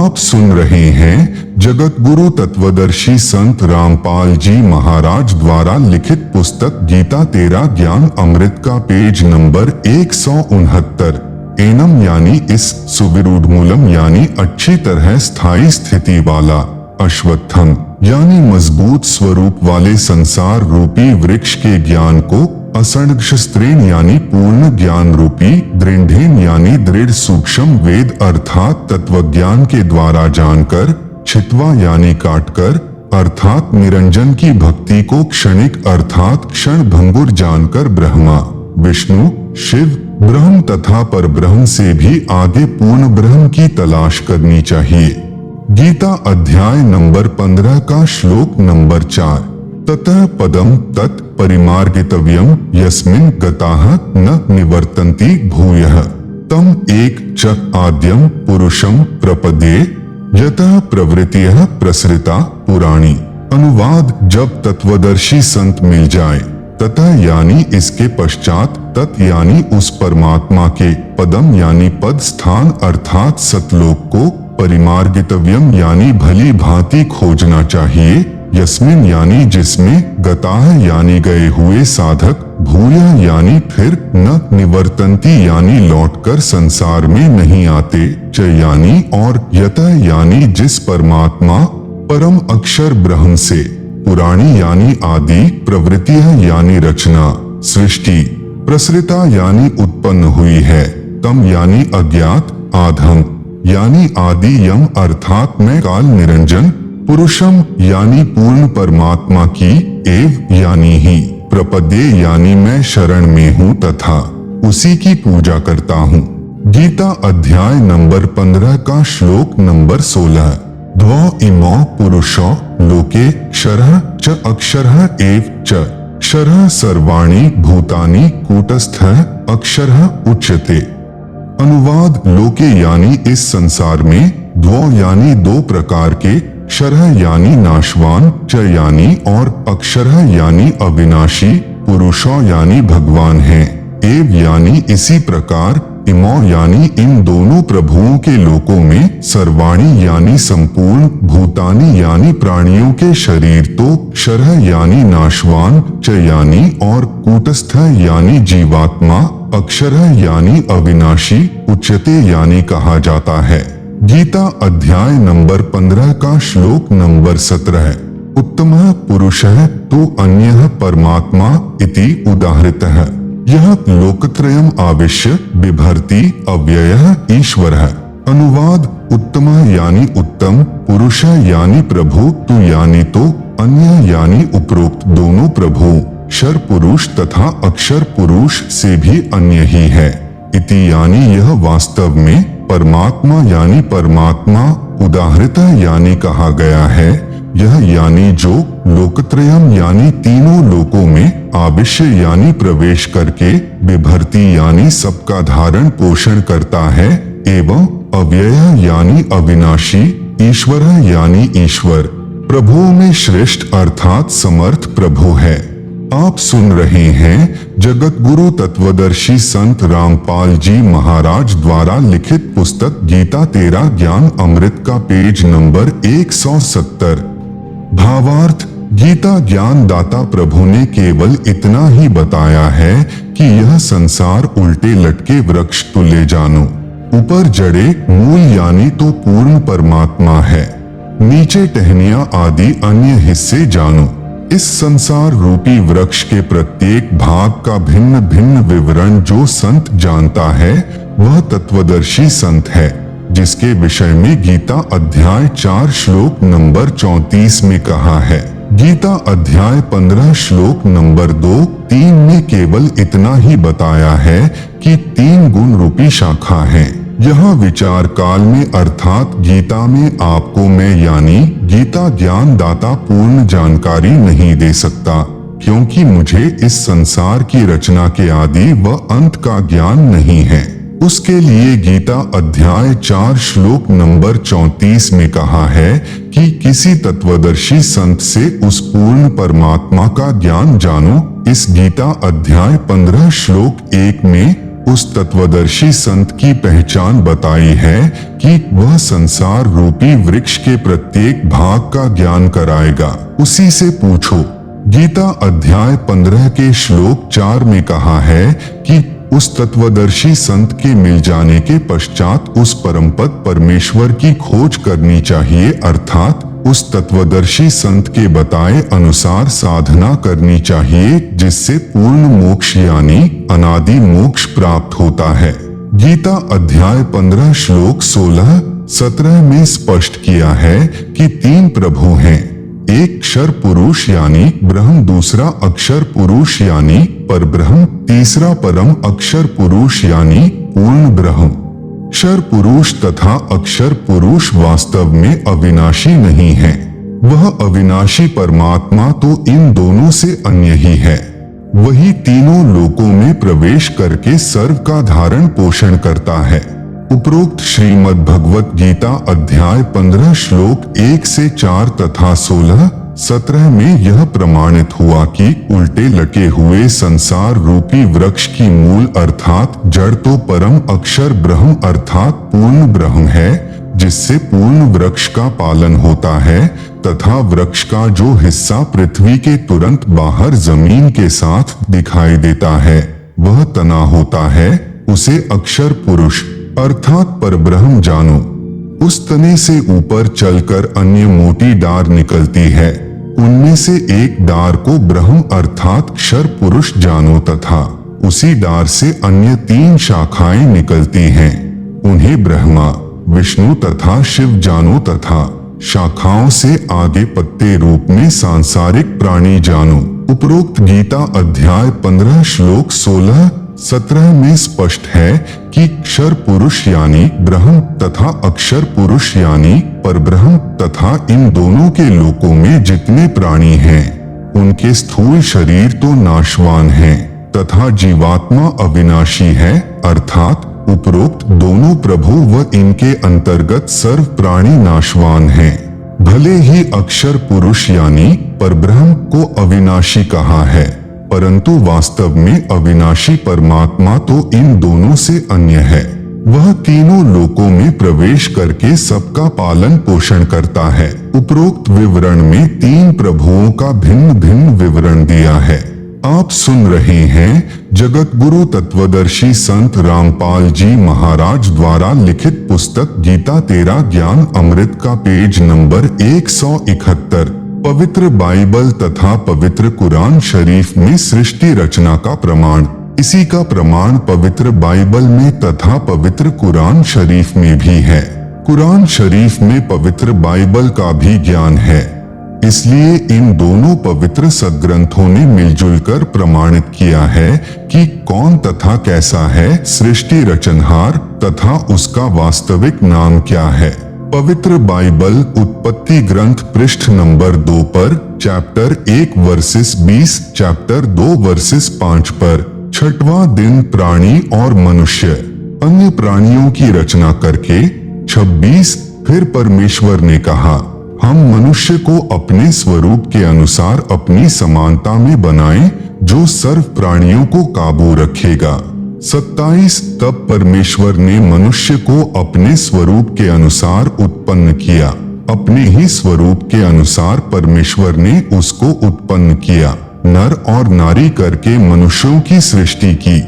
आप सुन रहे हैं जगत गुरु तत्वदर्शी संत रामपाल जी महाराज द्वारा लिखित पुस्तक गीता तेरा ज्ञान अमृत का पेज नंबर 169। एनम यानी इस, सुविरूढ़मूलम यानी अच्छी तरह स्थायी स्थिति वाला, अश्वत्थम यानी मजबूत स्वरूप वाले संसार रूपी वृक्ष के ज्ञान को, असंगशस्त्रेण यानी पूर्ण ज्ञान रूपी, दृढ़ेन यानी दृढ़ सूक्ष्म वेद अर्थात तत्वज्ञान के द्वारा जानकर, छित्वा यानी काटकर अर्थात निरंजन की भक्ति को क्षणिक अर्थात क्षण भंगुर जानकर ब्रह्मा, विष्णु, शिव, ब्रह्म तथा पर ब्रह्म से भी आगे पूर्ण ब्रह्म की तलाश करनी चाहिए। गीता अध्याय नंबर 15 का श्लोक नंबर 4। ततः पदम तत् परिमार्गितव्यम यस्मिन् गताः न निवर्तन्ति भूयः तम एक च आद्यम पुरुषम प्रपद्ये यतः प्रवृत्तियः प्रसृता पुराणी। अनुवाद, जब तत्वदर्शी संत मिल जाए, ततः यानी इसके पश्चात, तत् यानी उस परमात्मा के, पदम यानी पद स्थान अर्थात सतलोक को, परिमार्गितव्यम यानी भली भांति खोजना चाहिए, यस्मिन यानी जिसमें, गताह यानी गए हुए साधक, भूयः यानी फिर, न निवर्तन्ति यानी लौटकर संसार में नहीं आते, च यानी और, यतः यानी जिस परमात्मा, परम अक्षर ब्रह्म से, पुराणी यानी आदि, प्रवृत्तियां यानी रचना, सृष्टि, प्रसृता यानी उत्पन्न हुई है, तम यानी अज्ञात, आधम यानी आदि यम अर्थात मैं काल निरंजन, पुरुषम यानी पूर्ण परमात्मा की, एव यानी ही, प्रपद्ये यानी मैं शरण में हूँ तथा उसी की पूजा करता हूँ। गीता अध्याय नंबर 15 का श्लोक नंबर 16। द्वौ इमौ पुरुषौ लोके क्षरः च अक्षरः एव च, क्षरः सर्वाणि भूतानि कूटस्थः अक्षरः उच्यते। अनुवाद, लोके यानी इस संसार में, द्वौ यानी दो प्रकार के, क्षरः यानी नाशवान, च यानी और, अक्षरः यानी अविनाशी, पुरुषौ यानी भगवान है, एव यानी इसी प्रकार, इमौ यानी इन दोनों प्रभुओं के लोकों में, सर्वाणी यानी संपूर्ण, भूतानि यानी प्राणियों के शरीर तो, क्षरः यानी नाशवान, च यानी और, कूटस्थ यानी जीवात्मा, अक्षरः यानी अविनाशी, उच्यते यानी कहा जाता है। गीता अध्याय नंबर 15 का श्लोक नंबर 17। उत्तमः पुरुषः तु अन्यः परमात्मा इति उदाहृतः यह लोकत्रयम् आविश्य बिभर्ति अव्ययः ईश्वरः। अनुवाद, उत्तम यानी उत्तम, पुरुष यानी प्रभु, तु यानी तो, अन्य यानी उपरोक्त दोनों प्रभु, क्षर पुरुष तथा अक्षर पुरुष से भी अन्य ही है, इति यानी यह वास्तव में, परमात्मा यानी परमात्मा, उदाहृत यानी कहा गया है, यह यानी जो, लोकत्रयम यानी तीनों लोकों में, आविश्य यानी प्रवेश करके, बिभर्ति यानी सबका धारण पोषण करता है, एवं अव्यय यानी अविनाशी, ईश्वर यानी ईश्वर, प्रभुओं में श्रेष्ठ अर्थात समर्थ प्रभु है। आप सुन रहे हैं जगत गुरु तत्वदर्शी संत रामपाल जी महाराज द्वारा लिखित पुस्तक गीता तेरा ज्ञान अमृत का पेज नंबर 170। भावार्थ, गीता ज्ञान दाता प्रभु ने केवल इतना ही बताया है कि यह संसार उल्टे लटके वृक्ष तुल्य जानो, ऊपर जड़े मूल यानी तो पूर्ण परमात्मा है, नीचे टहनियां आदि अन्य हिस्से जानो। इस संसार रूपी वृक्ष के प्रत्येक भाग का भिन्न भिन्न विवरण जो संत जानता है वह तत्वदर्शी संत है, जिसके विषय में गीता अध्याय 4 श्लोक नंबर 34 में कहा है। गीता अध्याय 15 श्लोक नंबर 2-3 में केवल इतना ही बताया है कि 3 गुण रूपी शाखा है। यहाँ विचार काल में अर्थात गीता में आपको मैं यानी गीता ज्ञान दाता पूर्ण जानकारी नहीं दे सकता, क्योंकि मुझे इस संसार की रचना के आदि व अंत का ज्ञान नहीं है। उसके लिए गीता अध्याय 4 श्लोक नंबर 34 में कहा है कि किसी तत्वदर्शी संत से उस पूर्ण परमात्मा का ज्ञान जानो। इस गीता अध्याय 15 श्लोक 1 में उस तत्वदर्शी संत की पहचान बताई है कि वह संसार रूपी वृक्ष के प्रत्येक भाग का ज्ञान कराएगा। उसी से पूछो। गीता अध्याय 15 के श्लोक 4 में कहा है कि उस तत्वदर्शी संत के मिल जाने के पश्चात उस परमपद परमेश्वर की खोज करनी चाहिए, अर्थात उस तत्वदर्शी संत के बताए अनुसार साधना करनी चाहिए, जिससे पूर्ण मोक्ष यानी अनादि मोक्ष प्राप्त होता है। गीता अध्याय 15 श्लोक 16-17 में स्पष्ट किया है कि 3 प्रभु हैं, एक क्षर पुरुष यानी ब्रह्म, दूसरा अक्षर पुरुष यानी परब्रह्म, तीसरा परम अक्षर पुरुष यानी पूर्ण ब्रह्म। क्षर पुरुष तथा अक्षर पुरुष वास्तव में अविनाशी नहीं है। वह अविनाशी परमात्मा तो इन दोनों से अन्य ही है। वही तीनों लोकों में प्रवेश करके सर्व का धारण पोषण करता है। उपरोक्त श्रीमद् भगवत गीता अध्याय 15 श्लोक 1 से 4 तथा 16-17 में यह प्रमाणित हुआ कि उल्टे लटे हुए संसार रूपी वृक्ष की मूल अर्थात जड़ तो परम अक्षर ब्रह्म अर्थात पूर्ण ब्रह्म है, जिससे पूर्ण वृक्ष का पालन होता है, तथा वृक्ष का जो हिस्सा पृथ्वी के तुरंत बाहर जमीन के साथ दिखाई देता है वह तना होता है, उसे अक्षर पुरुष अर्थात परब्रह्म जानो। उस तने से ऊपर चलकर अन्य मोटी डार निकलती है, उनमें से एक डार को ब्रह्म अर्थात क्षर पुरुष जानो तथा उसी डार से अन्य 3 शाखाएं निकलती हैं, उन्हें ब्रह्मा, विष्णु तथा शिव जानो तथा शाखाओं से आगे पत्ते रूप में सांसारिक प्राणी जानो। उपरोक्त गीता अध्याय 15 श्लोक 16-17 में स्पष्ट है कि क्षर पुरुष यानी ब्रह्म तथा अक्षर पुरुष यानी परब्रह्म तथा इन दोनों के लोकों में जितने प्राणी हैं उनके स्थूल शरीर तो नाशवान हैं तथा जीवात्मा अविनाशी है, अर्थात उपरोक्त दोनों प्रभु व इनके अंतर्गत सर्व प्राणी नाशवान हैं। भले ही अक्षर पुरुष यानी परब्रह्म को अविनाशी कहा है, परंतु वास्तव में अविनाशी परमात्मा तो इन दोनों से अन्य है। वह तीनों लोकों में प्रवेश करके सबका पालन पोषण करता है। उपरोक्त विवरण में 3 प्रभुओं का भिन्न भिन्न विवरण दिया है। आप सुन रहे हैं जगत गुरु तत्वदर्शी संत रामपाल जी महाराज द्वारा लिखित पुस्तक गीता तेरा ज्ञान अमृत का पेज नंबर 171। पवित्र बाइबल तथा पवित्र कुरान शरीफ में सृष्टि रचना का प्रमाण। इसी का प्रमाण पवित्र बाइबल में तथा पवित्र कुरान शरीफ में भी है। कुरान शरीफ में पवित्र बाइबल का भी ज्ञान है, इसलिए इन दोनों पवित्र सद्ग्रंथों ने मिलजुल कर प्रमाणित किया है कि कौन तथा कैसा है सृष्टि रचनहार तथा उसका वास्तविक नाम क्या है। पवित्र बाइबल उत्पत्ति ग्रंथ पृष्ठ नंबर 2 पर चैप्टर 1 वर्सेस 20, चैप्टर 2 वर्सेस 5 पर 6वां दिन प्राणी और मनुष्य अन्य प्राणियों की रचना करके 26 फिर परमेश्वर ने कहा हम मनुष्य को अपने स्वरूप के अनुसार अपनी समानता में बनाएं जो सर्व प्राणियों को काबू रखेगा। 27 तब परमेश्वर ने मनुष्य को अपने स्वरूप के अनुसार उत्पन्न किया, अपने ही स्वरूप के अनुसार परमेश्वर ने उसको उत्पन्न किया, नर और नारी करके मनुष्यों की सृष्टि की।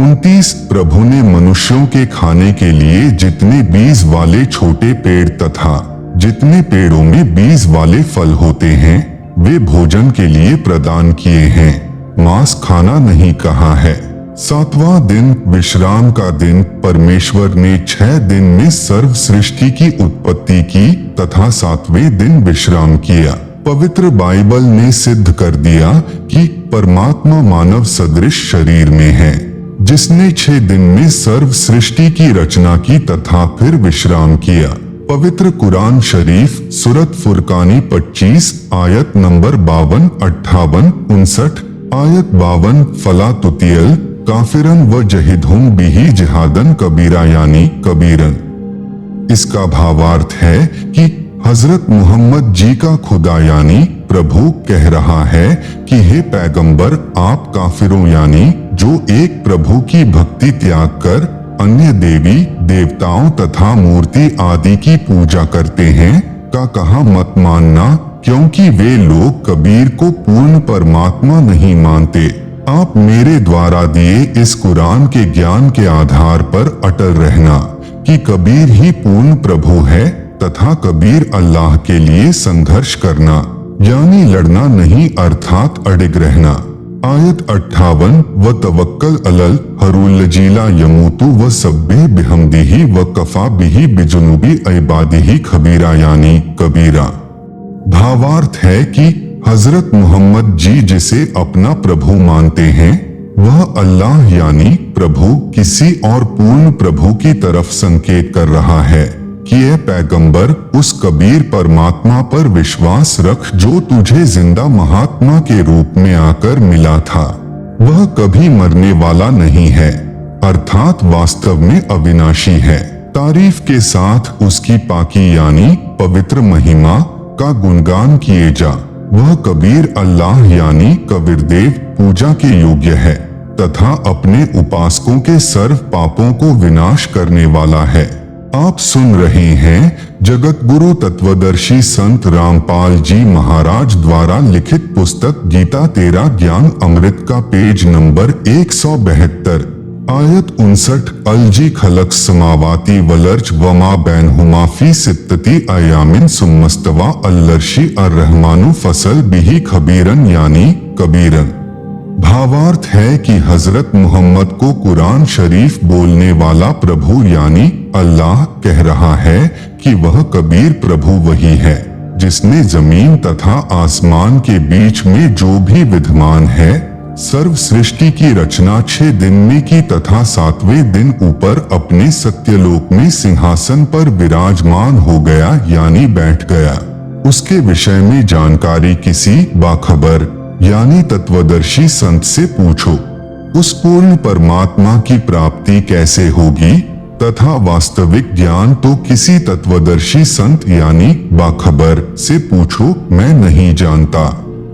29 प्रभु ने मनुष्यों के खाने के लिए जितने बीज वाले छोटे पेड़ तथा जितने पेड़ों में बीज वाले फल होते हैं वे भोजन के लिए प्रदान किए हैं, मांस खाना नहीं कहा है। 7वां दिन विश्राम का दिन, परमेश्वर ने 6 दिन में सर्व सृष्टि की उत्पत्ति की तथा 7वें दिन विश्राम किया। पवित्र बाइबल ने सिद्ध कर दिया कि परमात्मा मानव सदृश शरीर में है, जिसने 6 दिन में सर्व सृष्टि की रचना की तथा फिर विश्राम किया। पवित्र कुरान शरीफ सूरत फुरकानी 25 आयत नंबर 52, 58, 59, आयत 52 फला तुतियल काफिरन व जहिदहुम बिही जिहादन कबीरा यानी कबीरन। इसका भावार्थ है कि हजरत मोहम्मद जी का खुदा यानी प्रभु कह रहा है कि हे पैगंबर, आप काफिरों यानी जो एक प्रभु की भक्ति त्याग कर अन्य देवी देवताओं तथा मूर्ति आदि की पूजा करते हैं का कहा मत मानना, क्योंकि वे लोग कबीर को पूर्ण परमात्मा नहीं मानते। आप मेरे द्वारा दिए इस कुरान के ज्ञान के आधार पर अटल रहना कि कबीर ही पूर्ण प्रभु है तथा कबीर अल्लाह के लिए संघर्ष करना यानी लड़ना नहीं अर्थात अडिग रहना। आयत 58 व तवक्कल अलल हरूल्लजीला यमूतु व सब्बे बिहमदिही व कफा बिही बिजुनुबी इबादिही खबीरा यानी कबीरा। भावार्थ है कि हजरत मोहम्मद जी जिसे अपना प्रभु मानते हैं वह अल्लाह यानी प्रभु किसी और पूर्ण प्रभु की तरफ संकेत कर रहा है कि ये पैगंबर उस कबीर परमात्मा पर विश्वास रख जो तुझे जिंदा महात्मा के रूप में आकर मिला था। वह कभी मरने वाला नहीं है अर्थात वास्तव में अविनाशी है। तारीफ के साथ उसकी पाकी यानी पवित्र महिमा का गुणगान किए जा। वह कबीर अल्लाह यानी कबीरदेव पूजा के योग्य है तथा अपने उपासकों के सर्व पापों को विनाश करने वाला है। आप सुन रहे हैं जगत गुरु तत्वदर्शी संत रामपाल जी महाराज द्वारा लिखित पुस्तक गीता तेरा ज्ञान अमृत का पेज नंबर 172 आयत 59 अलजी खलक समावाती वलर्ज वमा बैनहुमा फी सित्तती अयामिन सुम्मस्तवा अल्लर्शी अर्रहमानु फसल बिही खबीरन यानी कबीरन। भावार्थ है कि हजरत मोहम्मद को कुरान शरीफ बोलने वाला प्रभु यानी अल्लाह कह रहा है कि वह कबीर प्रभु वही है जिसने जमीन तथा आसमान के बीच में जो भी विद्यमान है सर्व सृष्टि की रचना 6 दिन में की तथा 7वें दिन ऊपर अपने सत्यलोक में सिंहासन पर विराजमान हो गया यानी बैठ गया। उसके विषय में जानकारी किसी बाखबर यानी तत्वदर्शी संत से पूछो। उस पूर्ण परमात्मा की प्राप्ति कैसे होगी तथा वास्तविक ज्ञान तो किसी तत्वदर्शी संत यानी बाखबर से पूछो, मैं नहीं जानता।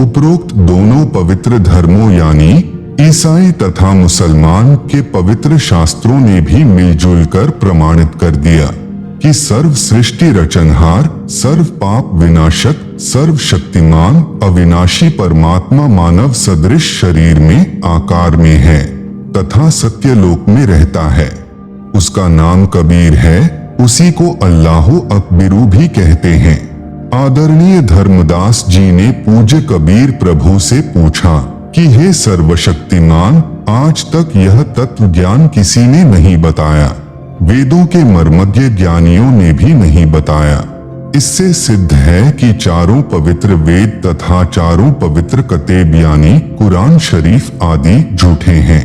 उपरोक्त दोनों पवित्र धर्मों यानी ईसाई तथा मुसलमान के पवित्र शास्त्रों ने भी मिलजुल कर प्रमाणित कर दिया कि सर्व सृष्टि रचनहार सर्व पाप विनाशक सर्व शक्तिमान अविनाशी परमात्मा मानव सदृश शरीर में आकार में है तथा सत्यलोक में रहता है। उसका नाम कबीर है। उसी को अल्लाहु अकबिरू भी कहते हैं। आदरणीय धर्मदास जी ने पूज्य कबीर प्रभु से पूछा कि हे सर्वशक्तिमान, आज तक यह तत्व ज्ञान किसी ने नहीं बताया, वेदों के मर्मज्ञ ज्ञानियों ने भी नहीं बताया। इससे सिद्ध है कि चारों पवित्र वेद तथा चारों पवित्र कतेब यानी कुरान शरीफ आदि झूठे हैं।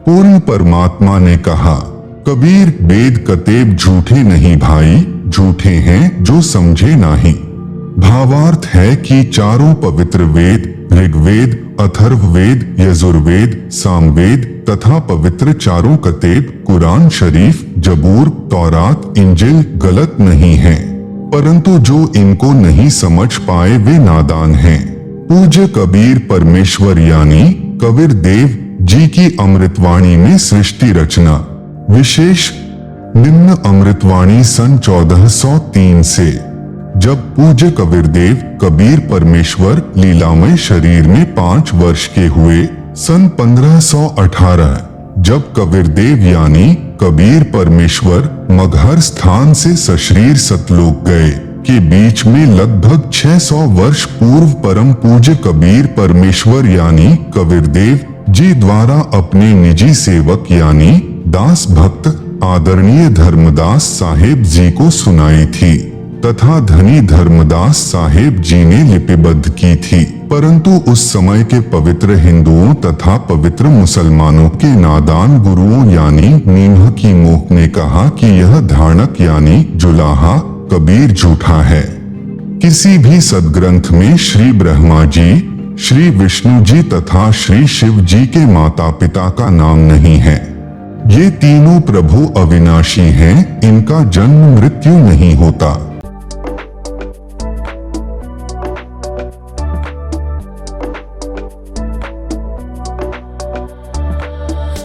पूर्ण परमात्मा ने कहा, कबीर वेद कतेब झूठे नहीं भाई, झूठे हैं जो समझे नहीं। भावार्थ है कि चारों पवित्र वेद ऋग्वेद अथर्ववेद यजुर्वेद सामवेद तथा पवित्र चारों कतेब कुरान शरीफ जबूर तौरात इंजिल गलत नहीं है, परंतु जो इनको नहीं समझ पाए वे नादान हैं। पूज्य कबीर परमेश्वर यानी कबीर देव जी की अमृतवाणी में सृष्टि रचना विशेष निम्न अमृतवाणी सन 1403 से जब पूज्य कबीरदेव कबीर परमेश्वर लीलामय शरीर में 5 वर्ष के हुए, सन 1518 जब कबीरदेव यानी कबीर परमेश्वर मगहर स्थान से सशरीर सतलोक गए के बीच में लगभग 600 वर्ष पूर्व परम पूज्य कबीर परमेश्वर यानी कबीरदेव जी द्वारा अपने निजी सेवक यानी दास भक्त आदरणीय धर्मदास साहेब जी को सुनाई थी तथा धनी धर्मदास साहेब जी ने लिपिबद्ध की थी, परंतु उस समय के पवित्र हिंदुओं तथा पवित्र मुसलमानों के नादान गुरुओं यानी नीमह की मोह ने कहा कि यह धारणक यानी जुलाहा कबीर झूठा है। किसी भी सदग्रंथ में श्री ब्रह्मा जी, श्री विष्णु जी तथा श्री शिव जी के माता पिता का नाम नहीं है। ये तीनों प्रभु अविनाशी हैं, इनका जन्म मृत्यु नहीं होता।